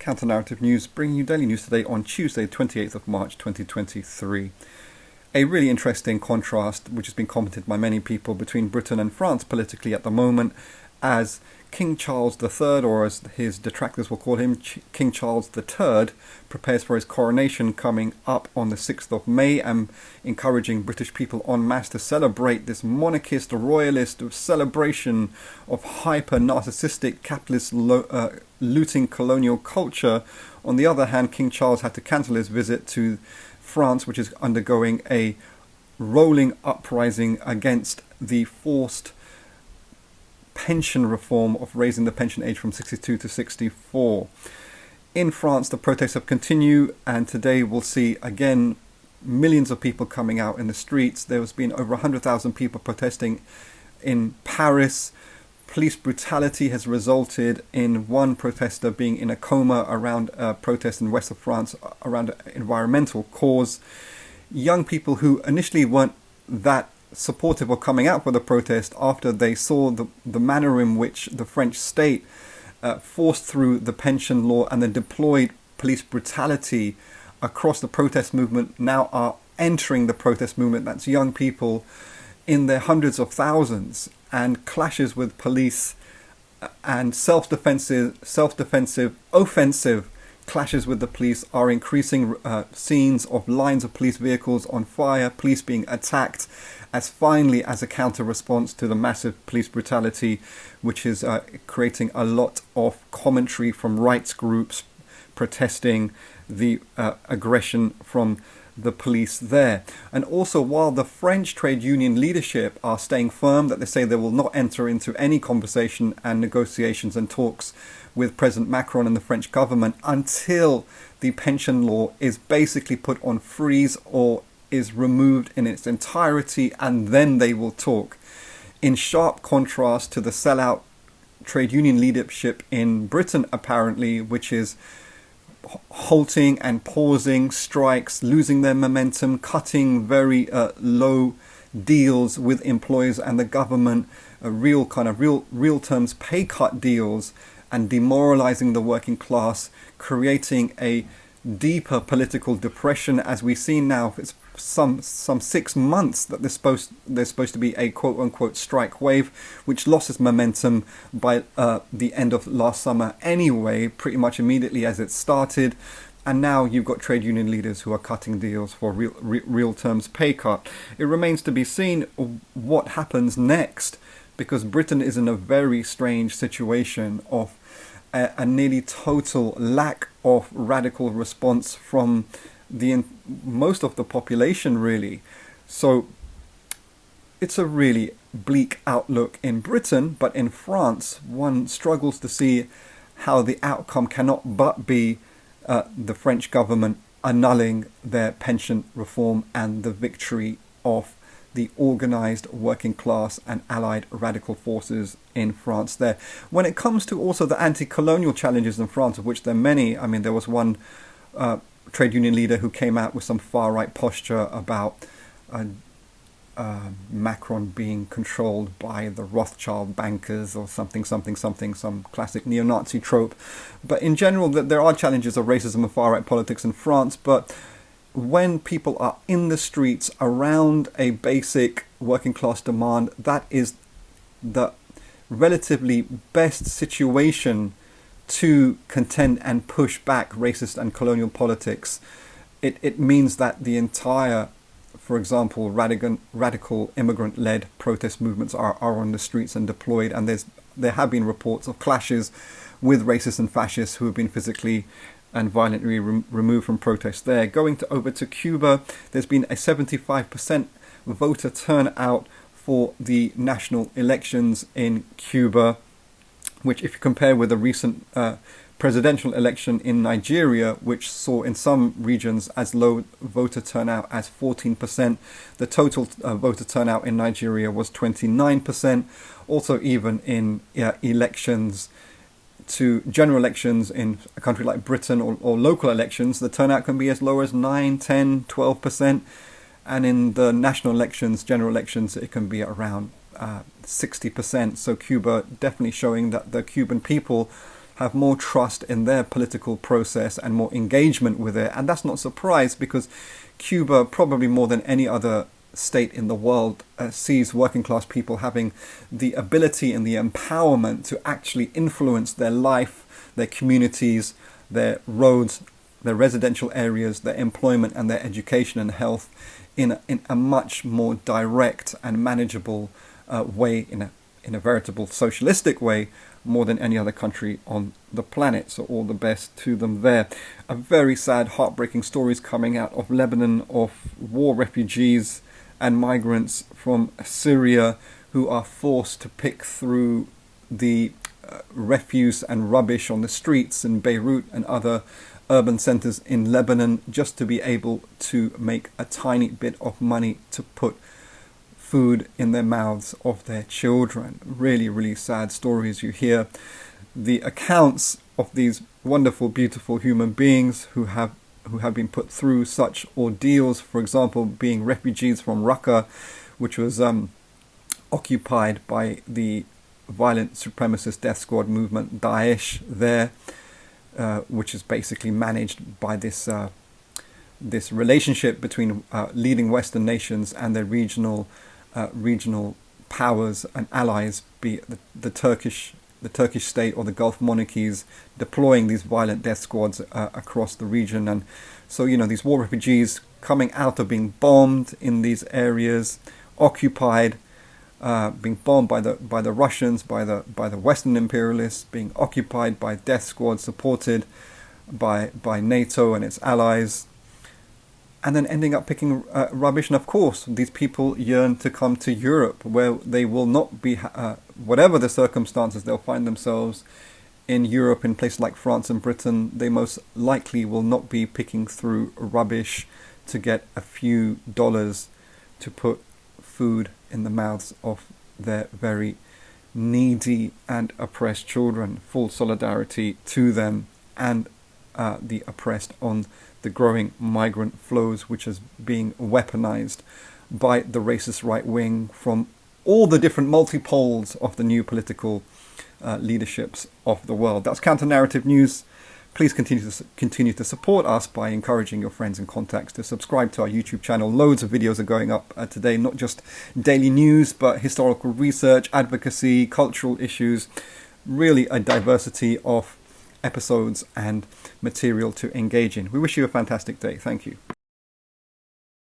Counter-Narrative News, bringing you daily news today on Tuesday, 28th of March 2023. A really interesting contrast, which has been commented by many people, between Britain and France politically at the moment, as King Charles III, or as his detractors will call him, King Charles III, prepares for his coronation coming up on the 6th of May and encouraging British people en masse to celebrate this monarchist, royalist celebration of hyper-narcissistic, capitalist, looting colonial culture. On the other hand, King Charles had to cancel his visit to France, which is undergoing a rolling uprising against the forced pension reform of raising the pension age from 62 to 64. In France, the protests have continued, and today we'll see again millions of people coming out in the streets. There has been over 100,000 people protesting in Paris. Police brutality has resulted in one protester being in a coma around a protest in west of France around an environmental cause. Young people who initially weren't that supportive of coming out for the protest after they saw the manner in which the French state forced through the pension law and then deployed police brutality across the protest movement now are entering the protest movement. That's young people in their hundreds of thousands, and clashes with police and self-defensive, offensive clashes with the police are increasing. Scenes of lines of police vehicles on fire, police being attacked, as a counter-response to the massive police brutality, which is creating a lot of commentary from rights groups protesting the aggression from the police there. And also, while the French trade union leadership are staying firm that they say they will not enter into any conversation and negotiations and talks with President Macron and the French government until the pension law is basically put on freeze or is removed in its entirety, and then they will talk. In sharp contrast to the sellout trade union leadership in Britain, apparently, which is halting and pausing strikes, losing their momentum, cutting very low deals with employers and the government, real terms pay cut deals, and demoralizing the working class, creating a deeper political depression. As we've seen now, it's some 6 months that there's supposed to be a quote-unquote strike wave, which lost its momentum by the end of last summer anyway, pretty much immediately as it started. And now you've got trade union leaders who are cutting deals for real terms pay cut. It remains to be seen what happens next, because Britain is in a very strange situation of a nearly total lack of radical response from most of the population, really. So it's a really bleak outlook in Britain, but in France one struggles to see how the outcome cannot but be the French government annulling their pension reform and the victory of the organised working class and allied radical forces in France there. When it comes to also the anti-colonial challenges in France, of which there are many, I mean, there was one trade union leader who came out with some far-right posture about Macron being controlled by the Rothschild bankers or something, some classic neo-Nazi trope. But in general, there are challenges of racism and far-right politics in France, but when people are in the streets around a basic working class demand, that is the relatively best situation to contend and push back racist and colonial politics. It means that the entire, for example, radical immigrant-led protest movements are on the streets and deployed, and there have been reports of clashes with racists and fascists who have been physically and violently removed from protests there. Going over to Cuba, there's been a 75% voter turnout for the national elections in Cuba, which, if you compare with the recent presidential election in Nigeria, which saw in some regions as low voter turnout as 14%, the total voter turnout in Nigeria was 29%. Also, even in general elections in a country like Britain, or local elections, the turnout can be as low as 9, 10, 12%. And in the national elections, general elections, it can be around 60%. So Cuba definitely showing that the Cuban people have more trust in their political process and more engagement with it. And that's not a surprise, because Cuba, probably more than any other state in the world, sees working class people having the ability and the empowerment to actually influence their life, their communities, their roads, their residential areas, their employment and their education and health in a much more direct and manageable way, in a veritable socialistic way, more than any other country on the planet. So all the best to them there. A very sad, heartbreaking stories coming out of Lebanon of war refugees and migrants from Syria who are forced to pick through the refuse and rubbish on the streets in Beirut and other urban centers in Lebanon, just to be able to make a tiny bit of money to put food in their mouths of their children. Really, really sad stories. You hear the accounts of these wonderful, beautiful human beings who have been put through such ordeals. For example, being refugees from Raqqa, which was occupied by the violent supremacist death squad movement Daesh there, which is basically managed by this relationship between leading Western nations and their regional powers and allies, be it the Turkish state or the Gulf monarchies, deploying these violent death squads across the region. And so, these war refugees coming out of being bombed in these areas, occupied, being bombed by the Russians, by the Western imperialists, being occupied by death squads supported by NATO and its allies, and then ending up picking rubbish. And of course, these people yearn to come to Europe, where they will not be, whatever the circumstances, they'll find themselves in Europe, in places like France and Britain. They most likely will not be picking through rubbish to get a few dollars to put food in the mouths of their very needy and oppressed children. Full solidarity to them and the oppressed on the growing migrant flows, which is being weaponized by the racist right wing from all the different multi-poles of the new political leaderships of the world. That's Counter Narrative News. Please continue to support us by encouraging your friends and contacts to subscribe to our YouTube channel. Loads of videos are going up today, not just daily news, but historical research, advocacy, cultural issues, really a diversity of episodes and material to engage in. We wish you a fantastic day. Thank you.